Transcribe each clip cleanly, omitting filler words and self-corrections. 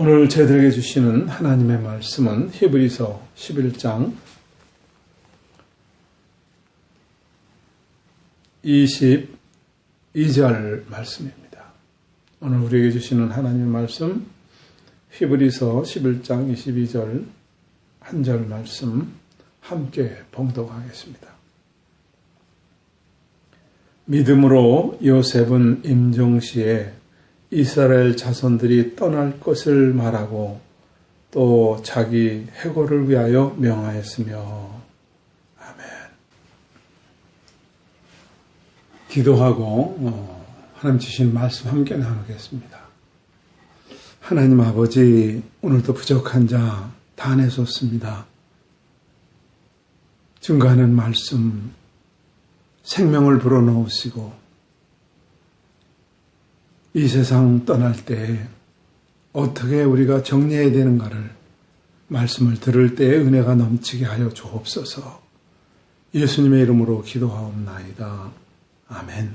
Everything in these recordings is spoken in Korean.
오늘 저희들에게 주시는 하나님의 말씀은 히브리서 11장 22절 말씀입니다. 오늘 우리에게 주시는 하나님의 말씀 히브리서 11장 22절 한 절 말씀 함께 봉독하겠습니다. 믿음으로 요셉은 임종시에 이스라엘 자손들이 떠날 것을 말하고 또 자기 해고를 위하여 명하였으며. 아멘. 기도하고 하나님 주신 말씀 함께 나누겠습니다. 하나님 아버지, 오늘도 부족한 자 다 내줬습니다. 증거하는 말씀 생명을 불어넣으시고 이 세상 떠날 때 어떻게 우리가 정리해야 되는가를 말씀을 들을 때에 은혜가 넘치게 하여 주옵소서. 예수님의 이름으로 기도하옵나이다. 아멘.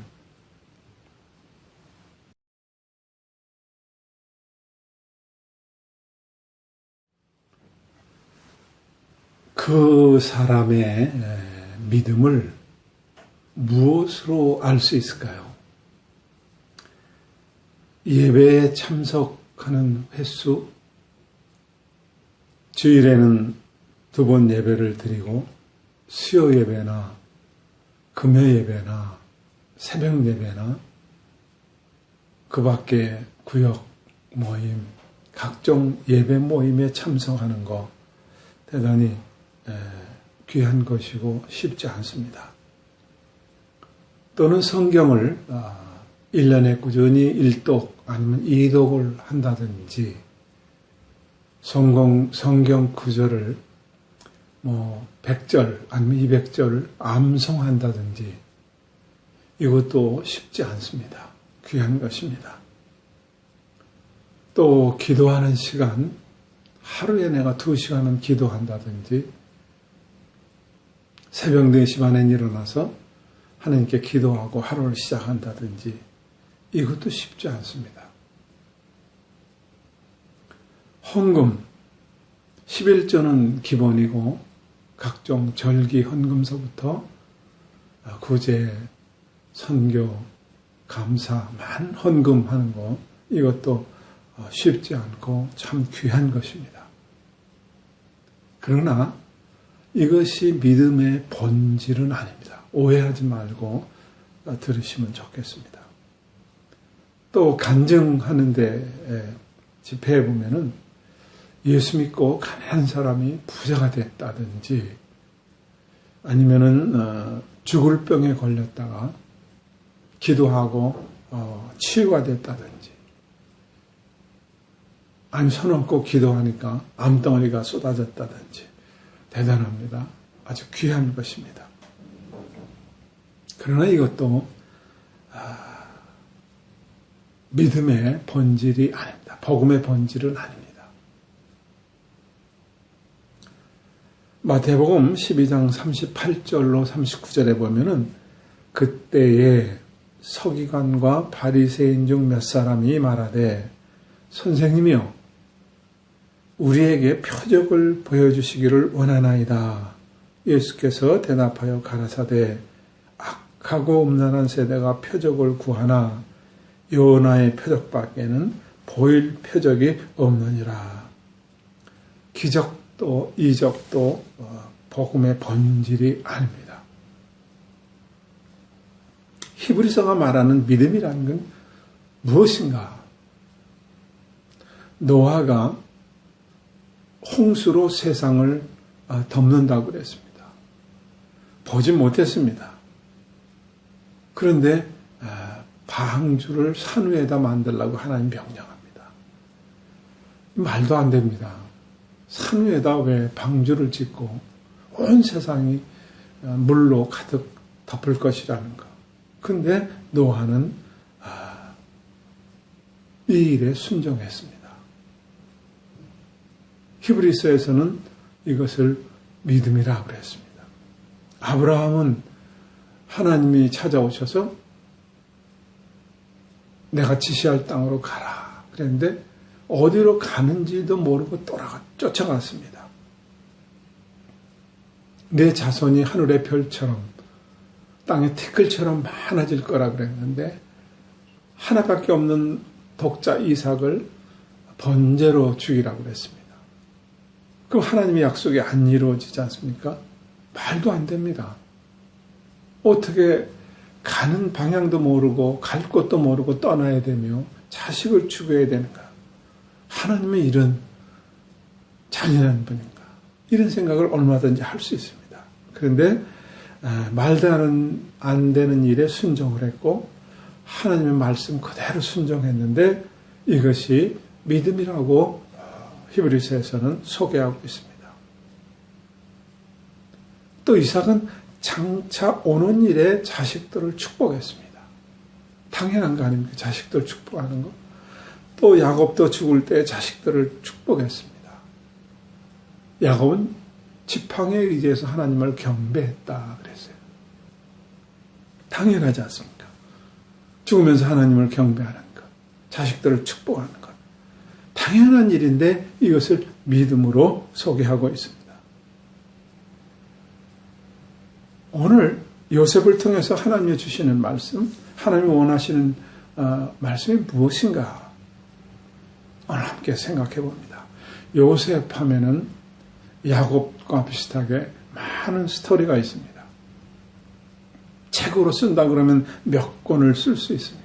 그 사람의 믿음을 무엇으로 알 수 있을까요? 예배에 참석하는 횟수, 주일에는 2번 예배를 드리고 수요 예배나 금요 예배나 새벽 예배나 그 밖에 구역 모임, 각종 예배 모임에 참석하는 것 대단히 귀한 것이고 쉽지 않습니다. 또는 성경을 1년에 꾸준히 1독 아니면 2독을 한다든지 성경 구절을 100절 아니면 200절 암송한다든지 이것도 쉽지 않습니다. 귀한 것입니다. 또 기도하는 시간, 하루에 내가 2시간은 기도한다든지 새벽 4시 반에 일어나서 하나님께 기도하고 하루를 시작한다든지 이것도 쉽지 않습니다. 헌금, 11조는 기본이고 각종 절기 헌금서부터 구제, 선교, 감사, 많은 헌금하는 거 이것도 쉽지 않고 참 귀한 것입니다. 그러나 이것이 믿음의 본질은 아닙니다. 오해하지 말고 들으시면 좋겠습니다. 또 간증하는데 집회에 보면은 예수 믿고 가난한 사람이 부자가 됐다든지 아니면은 죽을 병에 걸렸다가 기도하고 치유가 됐다든지 아니 손 얹고 기도하니까 암덩어리가 쏟아졌다든지 대단합니다. 아주 귀한 것입니다. 그러나 이것도 믿음의 본질이 아닙니다. 복음의 본질은 아닙니다. 마태복음 12장 38절로 39절에 보면은 그때에 서기관과 바리새인 중 몇 사람이 말하되 선생님이여 우리에게 표적을 보여주시기를 원하나이다. 예수께서 대답하여 가라사대 악하고 음란한 세대가 표적을 구하나 요나의 표적밖에는 보일 표적이 없느니라. 기적도 이적도 복음의 본질이 아닙니다. 히브리서가 말하는 믿음이라는 건 무엇인가? 노아가 홍수로 세상을 덮는다고 그랬습니다. 보지 못했습니다. 그런데 방주를 산 위에다 만들라고 하나님 명령합니다. 말도 안 됩니다. 산 위에다 왜 방주를 짓고 온 세상이 물로 가득 덮을 것이라는 거. 그런데 노아는 이 일에 순종했습니다. 히브리서에서는 이것을 믿음이라고 그랬습니다. 아브라함은 하나님이 찾아오셔서 내가 지시할 땅으로 가라 그랬는데 어디로 가는지도 모르고 쫓아갔습니다. 내 자손이 하늘의 별처럼 땅의 티끌처럼 많아질 거라 그랬는데 하나밖에 없는 독자 이삭을 번제로 죽이라고 그랬습니다. 그럼 하나님의 약속이 안 이루어지지 않습니까? 말도 안 됩니다. 어떻게 가는 방향도 모르고 갈 곳도 모르고 떠나야 되며 자식을 죽여야 되는가? 하나님의 일은 잔인한 분인가? 이런 생각을 얼마든지 할 수 있습니다. 그런데 말도 안 되는 일에 순종을 했고 하나님의 말씀 그대로 순종했는데 이것이 믿음이라고 히브리서에서는 소개하고 있습니다. 또 이삭은 장차 오는 일에 자식들을 축복했습니다. 당연한 거 아닙니까? 자식들 축복하는 거. 또 야곱도 죽을 때 자식들을 축복했습니다. 야곱은 지팡이에 의지해서 하나님을 경배했다 그랬어요. 당연하지 않습니까? 죽으면서 하나님을 경배하는 것, 자식들을 축복하는 것. 당연한 일인데 이것을 믿음으로 소개하고 있습니다. 오늘 요셉을 통해서 하나님이 주시는 말씀, 하나님이 원하시는 말씀이 무엇인가? 오늘 함께 생각해 봅니다. 요셉 하면은 야곱과 비슷하게 많은 스토리가 있습니다. 책으로 쓴다 그러면 몇 권을 쓸 수 있습니다.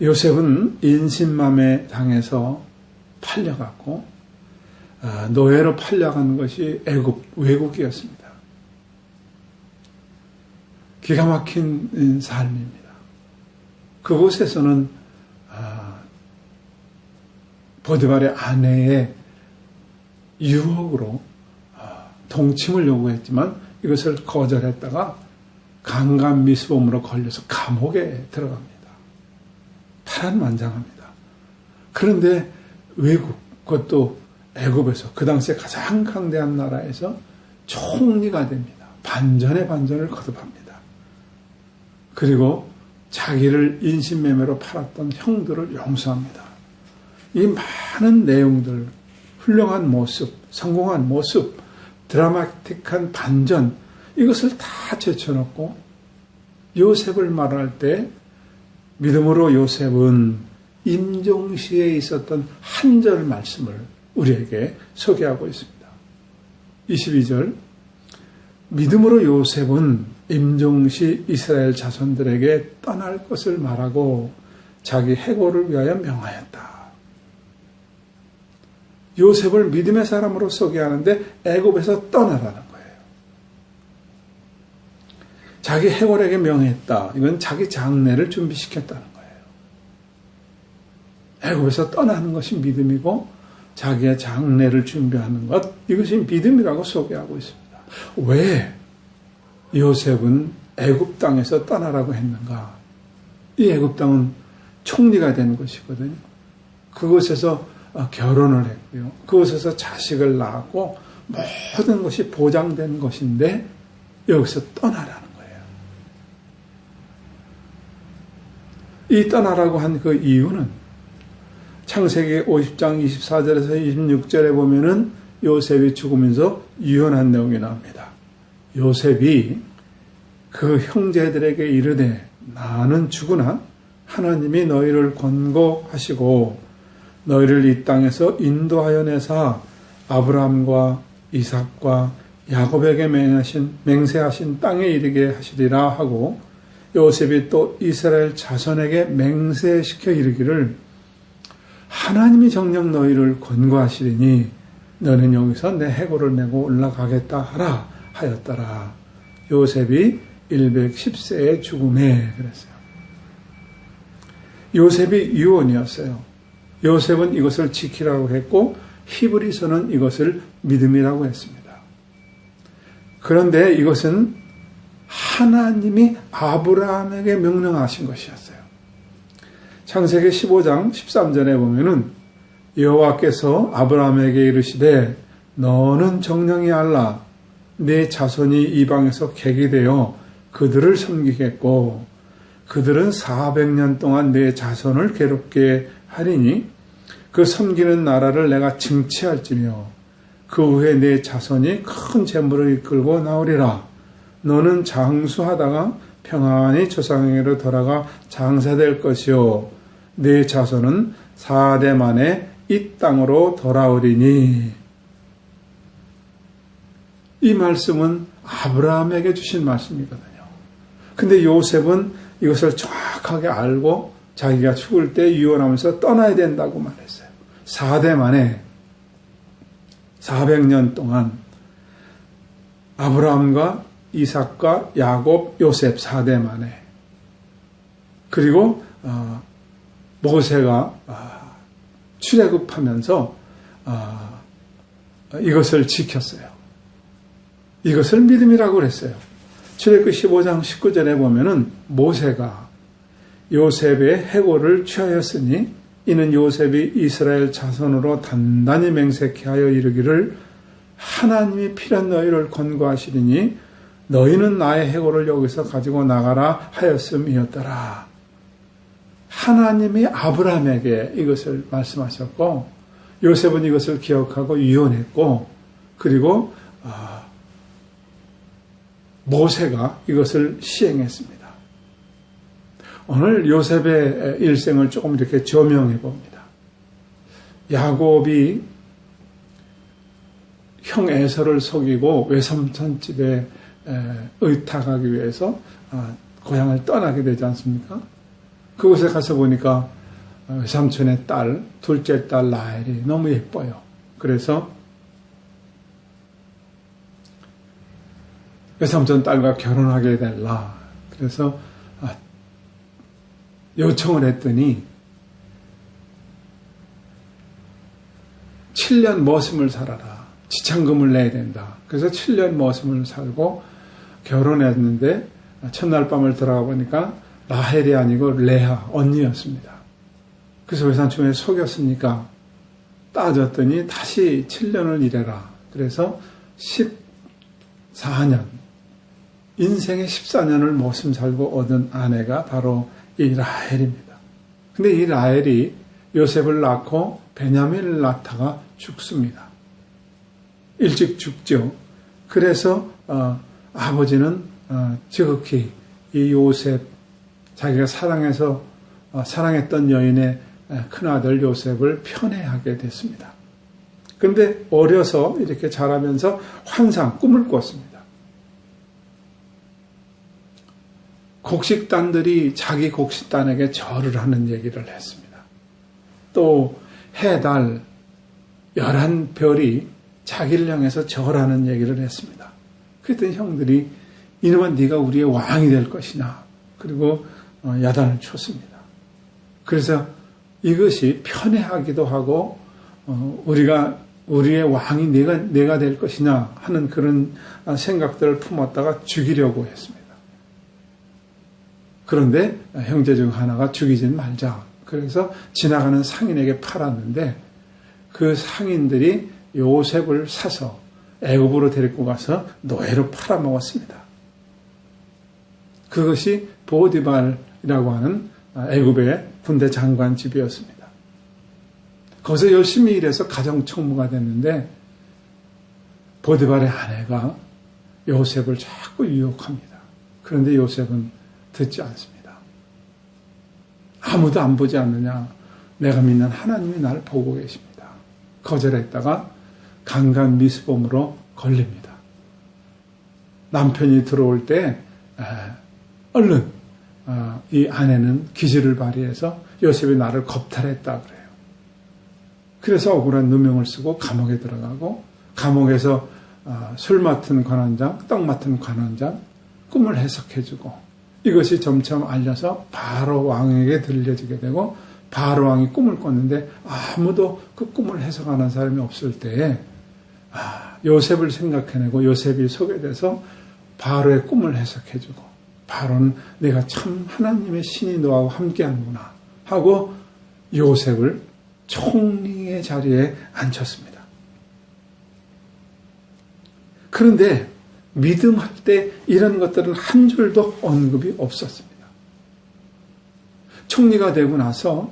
요셉은 인신맘에 당해서 팔려갔고 노예로 팔려간 것이 외국이었습니다. 기가 막힌 삶입니다. 그곳에서는 보디발의 아내의 유혹으로 동침을 요구했지만 이것을 거절했다가 강간미수범으로 걸려서 감옥에 들어갑니다. 파란만장합니다. 그런데 외국, 그것도 애굽에서 그 당시에 가장 강대한 나라에서 총리가 됩니다. 반전의 반전을 거듭합니다. 그리고 자기를 인신매매로 팔았던 형들을 용서합니다. 이 많은 내용들, 훌륭한 모습, 성공한 모습, 드라마틱한 반전, 이것을 다 제쳐놓고 요셉을 말할 때 믿음으로 요셉은 임종시에 있었던 한 절 말씀을 우리에게 소개하고 있습니다. 22절, 믿음으로 요셉은 임종시 이스라엘 자손들에게 떠날 것을 말하고 자기 해고를 위하여 명하였다. 요셉을 믿음의 사람으로 소개하는데 애굽에서 떠나라는 거예요. 자기 해골에게 명했다. 이건 자기 장례를 준비시켰다는 거예요. 애굽에서 떠나는 것이 믿음이고 자기의 장례를 준비하는 것, 이것이 믿음이라고 소개하고 있습니다. 왜 요셉은 애굽 땅에서 떠나라고 했는가? 이 애굽 땅은 총리가 된 것이거든요. 그곳에서 결혼을 했고요. 그곳에서 자식을 낳았고 모든 것이 보장된 것인데 여기서 떠나라는 거예요. 이 떠나라고 한 그 이유는 창세기 50장 24절에서 26절에 보면은 요셉이 죽으면서 유언한 내용이 나옵니다. 요셉이 그 형제들에게 이르되 나는 죽으나 하나님이 너희를 권고하시고 너희를 이 땅에서 인도하여 내사 아브라함과 이삭과 야곱에게 맹세하신 땅에 이르게 하시리라 하고 요셉이 또 이스라엘 자손에게 맹세시켜 이르기를 하나님이 정녕 너희를 권고하시리니 너는 여기서 내 해골을 메고 올라가겠다 하라 하였더라. 요셉이 110세의 죽음에 그랬어요. 요셉이 유언이었어요. 요셉은 이것을 지키라고 했고 히브리서는 이것을 믿음이라고 했습니다. 그런데 이것은 하나님이 아브라함에게 명령하신 것이었어요. 창세기 15장 13절에 보면은 여호와께서 아브라함에게 이르시되 너는 정령이 알라 내 자손이 이방에서 객이 되어 그들을 섬기겠고 그들은 400년 동안 내 자손을 괴롭게 하리니 그 섬기는 나라를 내가 증치할지며 그 후에 내 자손이 큰 재물을 이끌고 나오리라. 너는 장수하다가 평안히 조상에게로 돌아가 장사될 것이요 내 자손은 4대 만에 이 땅으로 돌아오리니. 이 말씀은 아브라함에게 주신 말씀이거든요. 근데 요셉은 이것을 정확하게 알고 자기가 죽을 때 유언하면서 떠나야 된다고 말했어요. 4대 만에 400년 동안 아브라함과 이삭과 야곱, 요셉 4대 만에, 그리고 모세가 출애굽하면서 이것을 지켰어요. 이것을 믿음이라고 그랬어요. 출애굽 15장 19절에 보면은 모세가 요셉의 해고를 취하였으니 이는 요셉이 이스라엘 자손으로 단단히 맹세케 하여 이르기를 하나님이 필한 너희를 권고하시리니 너희는 나의 해고를 여기서 가지고 나가라 하였음이었더라. 하나님이 아브라함에게 이것을 말씀하셨고 요셉은 이것을 기억하고 유언했고, 그리고 모세가 이것을 시행했습니다. 오늘 요셉의 일생을 조금 이렇게 조명해 봅니다. 야곱이 형 에서를 속이고 외삼촌 집에 의탁하기 위해서 고향을 떠나게 되지 않습니까? 그곳에 가서 보니까 외삼촌의 딸, 둘째 딸 라헬이 너무 예뻐요. 그래서 외삼촌 딸과 결혼하게 될라. 그래서 요청을 했더니 7년 머슴을 살아라. 지참금을 내야 된다. 그래서 7년 머슴을 살고 결혼했는데 첫날 밤을 들어가 보니까 라헬이 아니고 레아, 언니였습니다. 그래서 외삼촌에 속였으니까 따졌더니 다시 7년을 일해라. 그래서 14년, 인생의 14년을 머슴 살고 얻은 아내가 바로 이 라헬입니다. 근데 이 라헬이 요셉을 낳고 베냐민을 낳다가 죽습니다. 일찍 죽죠. 그래서 아버지는 지극히 이 요셉, 자기가 사랑했던 여인의 큰아들 요셉을 편애하게 됐습니다. 그런데 어려서 이렇게 자라면서 꿈을 꿨습니다. 곡식단들이 자기 곡식단에게 절을 하는 얘기를 했습니다. 또 해달 11별이 자기를 향해서 절하는 얘기를 했습니다. 그랬더니 형들이 이놈아 네가 우리의 왕이 될 것이냐, 그리고 야단을 쳤습니다. 그래서 이것이 편애하기도 하고 우리의 왕이 내가 될 것이냐 하는 그런 생각들을 품었다가 죽이려고 했습니다. 그런데 형제 중 하나가 죽이진 말자. 그래서 지나가는 상인에게 팔았는데 그 상인들이 요셉을 사서 애굽으로 데리고 가서 노예로 팔아먹었습니다. 그것이 보디발이라고 하는 애굽의 군대 장관 집이었습니다. 거기서 열심히 일해서 가정총무가 됐는데 보디발의 아내가 요셉을 자꾸 유혹합니다. 그런데 요셉은 듣지 않습니다. 아무도 안 보지 않느냐? 내가 믿는 하나님이 나를 보고 계십니다. 거절했다가 강간 미수범으로 걸립니다. 남편이 들어올 때 얼른 이 아내는 기지를 발휘해서 요셉이 나를 겁탈했다 그래요. 그래서 억울한 누명을 쓰고 감옥에 들어가고, 감옥에서 술 맡은 관원장, 떡 맡은 관원장 꿈을 해석해주고, 이것이 점점 알려서 바로 왕에게 들려지게 되고, 바로 왕이 꿈을 꿨는데 아무도 그 꿈을 해석하는 사람이 없을 때에 요셉을 생각해내고 요셉이 소개돼서 바로의 꿈을 해석해주고, 바로는 내가 참 하나님의 신이 너하고 함께하는구나 하고 요셉을 총리의 자리에 앉혔습니다. 그런데 믿음할 때 이런 것들은 한 줄도 언급이 없었습니다. 총리가 되고 나서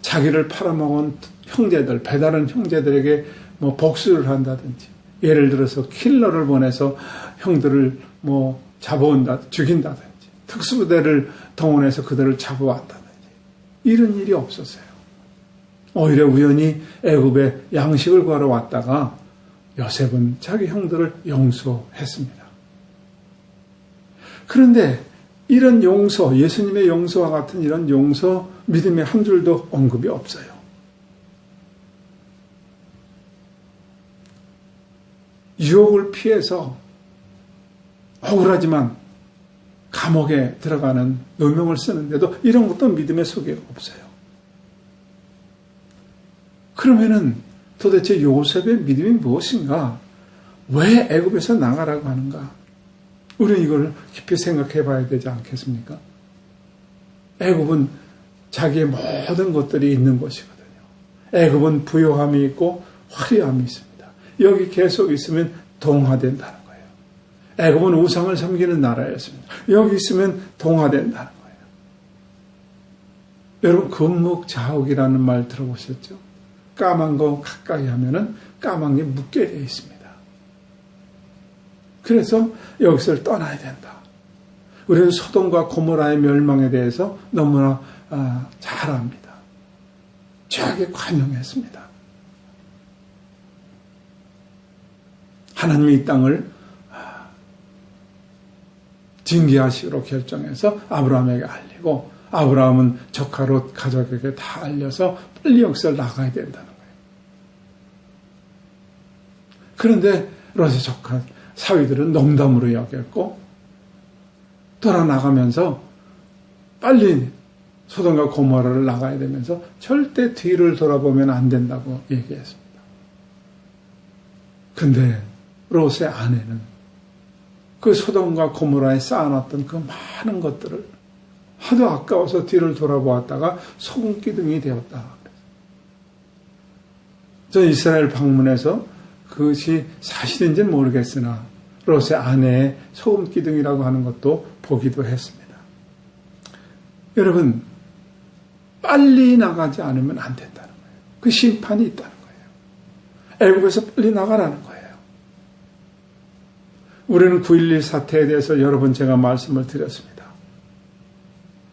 자기를 팔아먹은 형제들, 배다른 형제들에게 뭐 복수를 한다든지, 예를 들어서 킬러를 보내서 형들을 뭐 죽인다든지, 특수부대를 동원해서 그들을 잡아왔다든지, 이런 일이 없었어요. 오히려 우연히 애굽에 양식을 구하러 왔다가 요셉은 자기 형들을 용서했습니다. 그런데 이런 용서, 예수님의 용서와 같은 이런 용서, 믿음의 한 줄도 언급이 없어요. 유혹을 피해서 억울하지만 감옥에 들어가는 누명을 쓰는데도 이런 것도 믿음의 소개가 없어요. 그러면은 도대체 요셉의 믿음이 무엇인가? 왜 애굽에서 나가라고 하는가? 우리는 이걸 깊이 생각해 봐야 되지 않겠습니까? 애굽은 자기의 모든 것들이 있는 곳이거든요. 애굽은 부요함이 있고 화려함이 있습니다. 여기 계속 있으면 동화된다는 거예요. 애굽은 우상을 섬기는 나라였습니다. 여기 있으면 동화된다는 거예요. 여러분, 금묵자욱이라는 말 들어보셨죠? 까만 거 가까이 하면은 까만 게 묻게 되어 있습니다. 그래서 여기서 떠나야 된다. 우리는 소돔과 고모라의 멸망에 대해서 너무나 잘 압니다. 죄악에 관용했습니다. 하나님이 이 땅을 징계하시기로 결정해서 아브라함에게 알리고, 아브라함은 조카 롯 가족에게 다 알려서 빨리 여기서 나가야 된다는 거예요. 그런데 롯의 조카 사위들은 농담으로 여겼고, 돌아나가면서 빨리 소돔과 고모라를 나가야 되면서 절대 뒤를 돌아보면 안 된다고 얘기했습니다. 근데 롯의 아내는 그 소돔과 고모라에 쌓아놨던 그 많은 것들을 하도 아까워서 뒤를 돌아보았다가 소금기둥이 되었다. 저 이스라엘 방문해서 그것이 사실인지는 모르겠으나 롯의 아내의 소금기둥이라고 하는 것도 보기도 했습니다. 여러분, 빨리 나가지 않으면 안 된다는 거예요. 그 심판이 있다는 거예요. 애굽에서 빨리 나가라는 거예요. 우리는 9.11 사태에 대해서 여러 번 제가 말씀을 드렸습니다.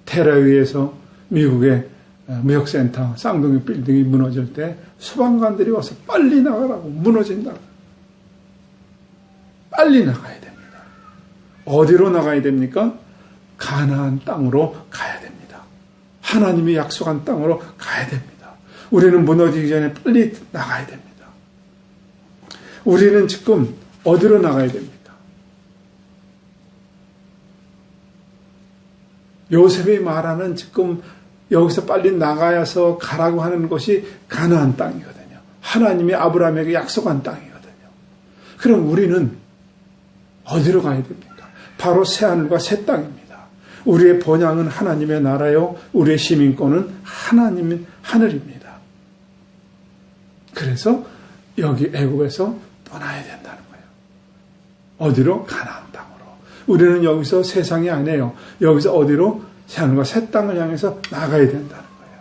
테러에 의해서 미국의 무역센터 쌍둥이 빌딩이 무너질 때 소방관들이 와서 빨리 나가라고, 무너진다고. 빨리 나가야 됩니다. 어디로 나가야 됩니까? 가나안 땅으로 가야 됩니다. 하나님이 약속한 땅으로 가야 됩니다. 우리는 무너지기 전에 빨리 나가야 됩니다. 우리는 지금 어디로 나가야 됩니까? 요셉이 말하는 지금 여기서 빨리 나가서 가라고 하는 곳이 가나안 땅이거든요. 하나님이 아브라함에게 약속한 땅이거든요. 그럼 우리는 어디로 가야 됩니까? 바로 새하늘과 새 땅입니다. 우리의 본향은 하나님의 나라요, 우리의 시민권은 하나님의 하늘입니다. 그래서 여기 애굽에서 떠나야 된다는 거예요. 어디로? 가나안 땅으로. 우리는 여기서 세상이 아니에요. 여기서 어디로? 새하늘과 새 땅을 향해서 나가야 된다는 거예요.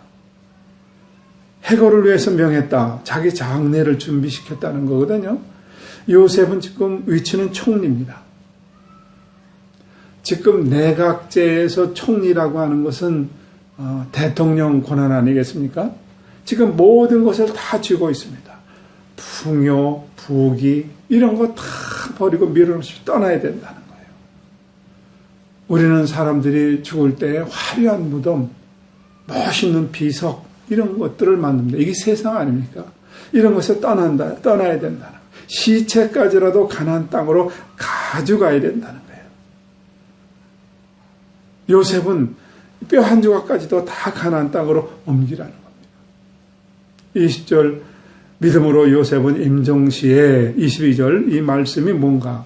해골을 위해서 명했다. 자기 장례를 준비시켰다는 거거든요. 요셉은 지금 위치는 총리입니다. 지금 내각제에서 총리라고 하는 것은 대통령 권한 아니겠습니까? 지금 모든 것을 다 쥐고 있습니다. 풍요, 부귀 이런 거 다 버리고 밀어놓고 떠나야 된다는 거예요. 우리는 사람들이 죽을 때 화려한 무덤, 멋있는 비석 이런 것들을 만듭니다. 이게 세상 아닙니까? 이런 것을 떠나야 된다는 거예요. 시체까지라도 가나안 땅으로 가져가야 된다는 거예요. 요셉은 뼈 한 조각까지도 다 가나안 땅으로 옮기라는 겁니다. 20절 믿음으로 요셉은 임종시에 22절 이 말씀이 뭔가?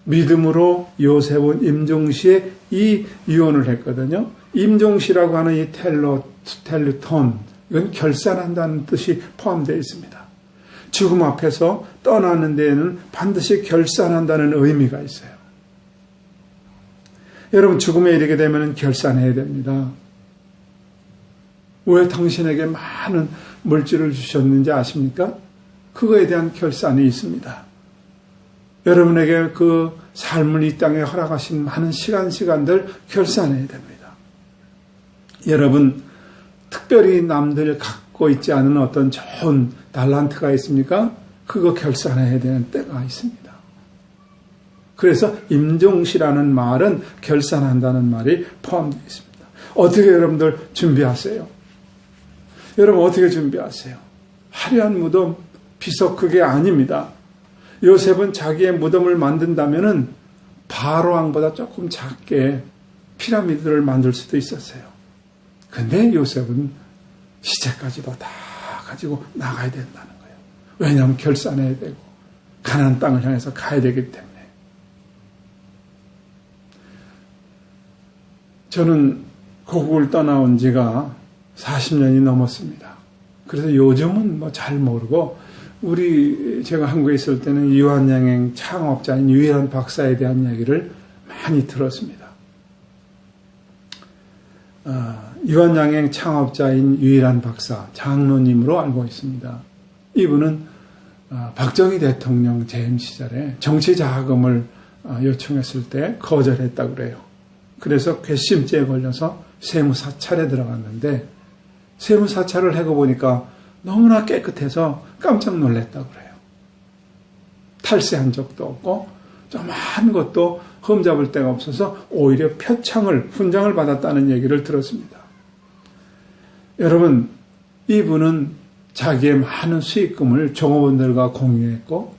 믿음으로 요셉은 임종시에 이 유언을 했거든요. 임종시라고 하는 이 텔루톤 이건 결산한다는 뜻이 포함되어 있습니다. 죽음 앞에서 떠나는 데에는 반드시 결산한다는 의미가 있어요. 여러분 죽음에 이르게 되면 결산해야 됩니다. 왜 당신에게 많은 물질을 주셨는지 아십니까? 그거에 대한 결산이 있습니다. 여러분에게 그 삶을 이 땅에 허락하신 많은 시간들 결산해야 됩니다. 여러분, 특별히 남들 갖고 있지 않은 어떤 좋은 달란트가 있습니까? 그거 결산해야 되는 때가 있습니다. 그래서 임종시라는 말은 결산한다는 말이 포함되어 있습니다. 어떻게 여러분들 준비하세요? 여러분 어떻게 준비하세요? 화려한 무덤, 비석 그게 아닙니다. 요셉은 자기의 무덤을 만든다면은 바로 왕보다 조금 작게 피라미드를 만들 수도 있었어요. 근데 요셉은 시체까지도 다 가지고 나가야 된다는 거예요. 왜냐하면 결산해야 되고 가나안 땅을 향해서 가야 되기 때문에. 저는 고국을 떠나온 지가 40년이 넘었습니다. 그래서 요즘은 뭐 잘 모르고 제가 한국에 있을 때는 유한양행 창업자인 유일한 박사에 대한 이야기를 많이 들었습니다. 유한양행 창업자인 유일한 박사 장로님으로 알고 있습니다. 이분은 박정희 대통령 재임 시절에 정치 자금을 요청했을 때 거절했다고 그래요. 그래서 괘씸죄에 걸려서 세무사찰에 들어갔는데 세무사찰을 하고 보니까 너무나 깨끗해서 깜짝 놀랐다고 그래요. 탈세한 적도 없고 조그마한 것도 흠잡을 데가 없어서 오히려 훈장을 받았다는 얘기를 들었습니다. 여러분, 이분은 자기의 많은 수익금을 종업원들과 공유했고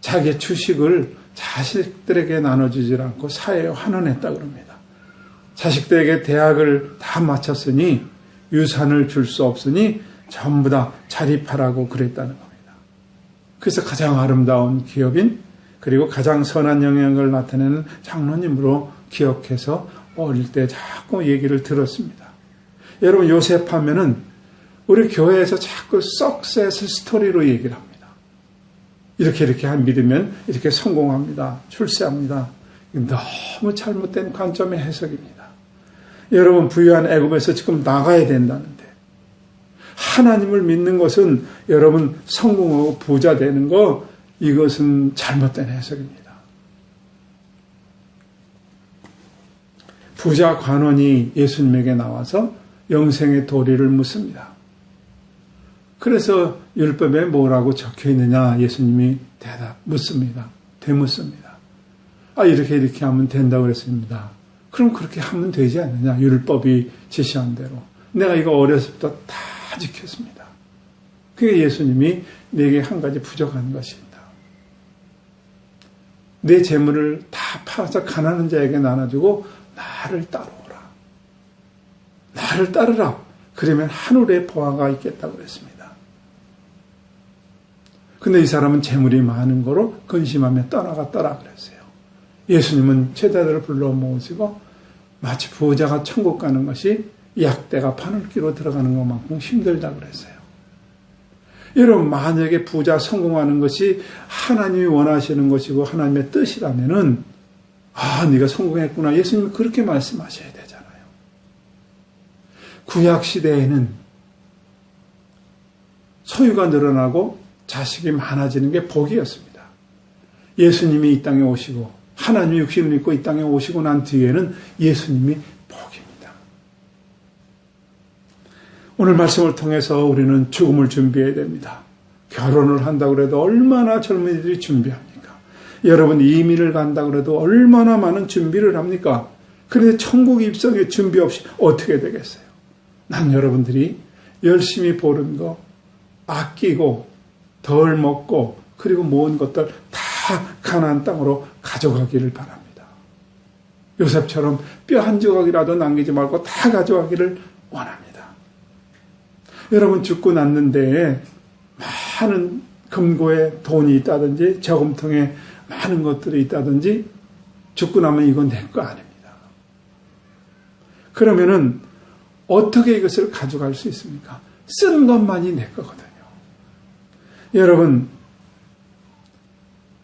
자기의 주식을 자식들에게 나눠주지 않고 사회에 환원했다고 합니다. 자식들에게 대학을 다 마쳤으니 유산을 줄 수 없으니 전부 다 자립하라고 그랬다는 겁니다. 그래서 가장 아름다운 기업인 그리고 가장 선한 영향을 나타내는 장로님으로 기억해서 어릴 때 자꾸 얘기를 들었습니다. 여러분 요셉 하면은 우리 교회에서 자꾸 석세스 스토리로 얘기를 합니다. 이렇게 믿으면 이렇게 성공합니다. 출세합니다. 너무 잘못된 관점의 해석입니다. 여러분 부유한 애굽에서 지금 나가야 된다는데 하나님을 믿는 것은 여러분 성공하고 부자 되는 거 이것은 잘못된 해석입니다. 부자 관원이 예수님에게 나와서 영생의 도리를 묻습니다. 그래서 율법에 뭐라고 적혀 있느냐 예수님이 묻습니다. 되묻습니다. 이렇게 하면 된다고 그랬습니다. 그럼 그렇게 하면 되지 않느냐 율법이 제시한 대로. 내가 이거 어렸을 때부터 다 지켰습니다. 그게 예수님이 내게 한 가지 부족한 것이 있다. 내 재물을 다 팔아서 가난한 자에게 나눠주고 나를 따라오라. 나를 따르라. 그러면 하늘의 보화가 있겠다고 그랬습니다. 근데 이 사람은 재물이 많은 거로 근심하며 떠나갔더라 그랬어요. 예수님은 제자들을 불러 모으시고 마치 부자가 천국 가는 것이 약대가 바늘기로 들어가는 것만큼 힘들다 그랬어요. 여러분 만약에 부자 성공하는 것이 하나님이 원하시는 것이고 하나님의 뜻이라면은 네가 성공했구나. 예수님이 그렇게 말씀하셔야 되잖아요. 구약 시대에는 소유가 늘어나고 자식이 많아지는 게 복이었습니다. 예수님이 이 땅에 오시고 하나님이 육신을 입고 이 땅에 오시고 난 뒤에는 예수님이 복입니다. 오늘 말씀을 통해서 우리는 죽음을 준비해야 됩니다. 결혼을 한다고 해도 얼마나 젊은이들이 준비합니까? 여러분 이민을 간다고 해도 얼마나 많은 준비를 합니까? 그런데 천국 입성에 준비 없이 어떻게 되겠어요? 난 여러분들이 열심히 보는 거 아끼고 덜 먹고 그리고 모은 것들 다 가나안 땅으로 가져가기를 바랍니다. 요셉처럼 뼈 한 조각이라도 남기지 말고 다 가져가기를 원합니다. 여러분 죽고 났는데 많은 금고에 돈이 있다든지 저금통에 많은 것들이 있다든지 죽고 나면 이건 내 거 아닙니다. 그러면은 어떻게 이것을 가져갈 수 있습니까? 쓴 것만이 내 거거든요. 여러분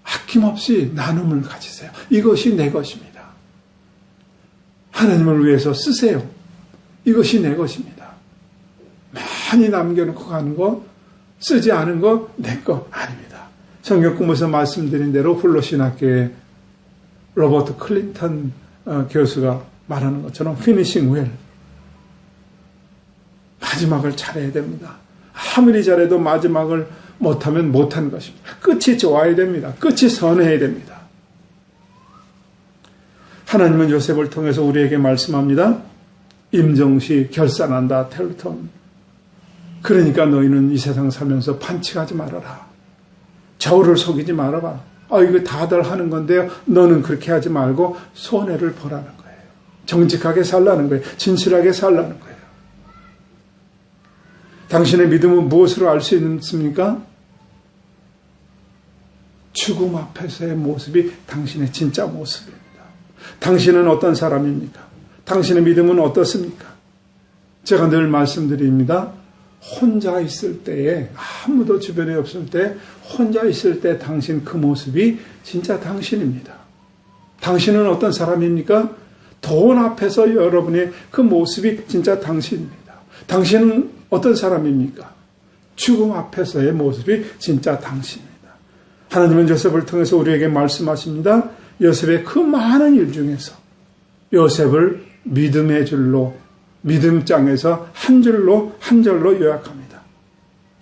아낌없이 나눔을 가지세요. 이것이 내 것입니다. 하나님을 위해서 쓰세요. 이것이 내 것입니다. 가만히 남겨놓고 가는 거, 쓰지 않은 거 내 거 아닙니다. 성경 공부에서 말씀드린 대로 훌로신학교의 로버트 클린턴 교수가 말하는 것처럼 피니싱 웰, 마지막을 잘해야 됩니다. 아무리 잘해도 마지막을 못하면 못한 것입니다. 끝이 좋아야 됩니다. 끝이 선해야 됩니다. 하나님은 요셉을 통해서 우리에게 말씀합니다. 임종시 결산한다, 텔톤. 그러니까 너희는 이 세상 살면서 반칙하지 말아라. 저울을 속이지 말아라. 이거 다들 하는 건데요. 너는 그렇게 하지 말고 손해를 보라는 거예요. 정직하게 살라는 거예요. 진실하게 살라는 거예요. 당신의 믿음은 무엇으로 알 수 있습니까? 죽음 앞에서의 모습이 당신의 진짜 모습입니다. 당신은 어떤 사람입니까? 당신의 믿음은 어떻습니까? 제가 늘 말씀드립니다. 혼자 있을 때에, 아무도 주변에 없을 때, 혼자 있을 때 당신 그 모습이 진짜 당신입니다. 당신은 어떤 사람입니까? 돈 앞에서 여러분의 그 모습이 진짜 당신입니다. 당신은 어떤 사람입니까? 죽음 앞에서의 모습이 진짜 당신입니다. 하나님은 요셉을 통해서 우리에게 말씀하십니다. 요셉의 그 많은 일 중에서 요셉을 믿음의 줄로, 믿음장에서 한 줄로, 한 절로 요약합니다.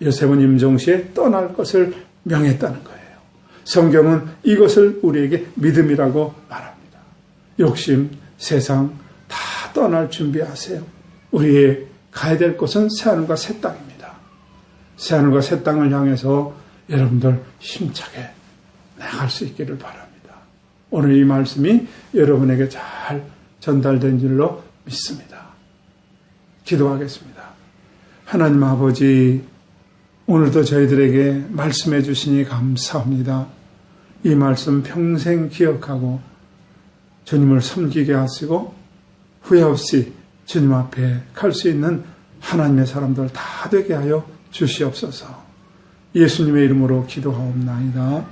요셉은 임종시에 떠날 것을 명했다는 거예요. 성경은 이것을 우리에게 믿음이라고 말합니다. 욕심, 세상 다 떠날 준비하세요. 우리의 가야 될 곳은 새하늘과 새 땅입니다. 새하늘과 새 땅을 향해서 여러분들 힘차게 나아갈 수 있기를 바랍니다. 오늘 이 말씀이 여러분에게 잘 전달된 줄로 믿습니다. 기도하겠습니다. 하나님 아버지, 오늘도 저희들에게 말씀해 주시니 감사합니다. 이 말씀 평생 기억하고 주님을 섬기게 하시고 후회 없이 주님 앞에 갈 수 있는 하나님의 사람들 다 되게 하여 주시옵소서. 예수님의 이름으로 기도하옵나이다.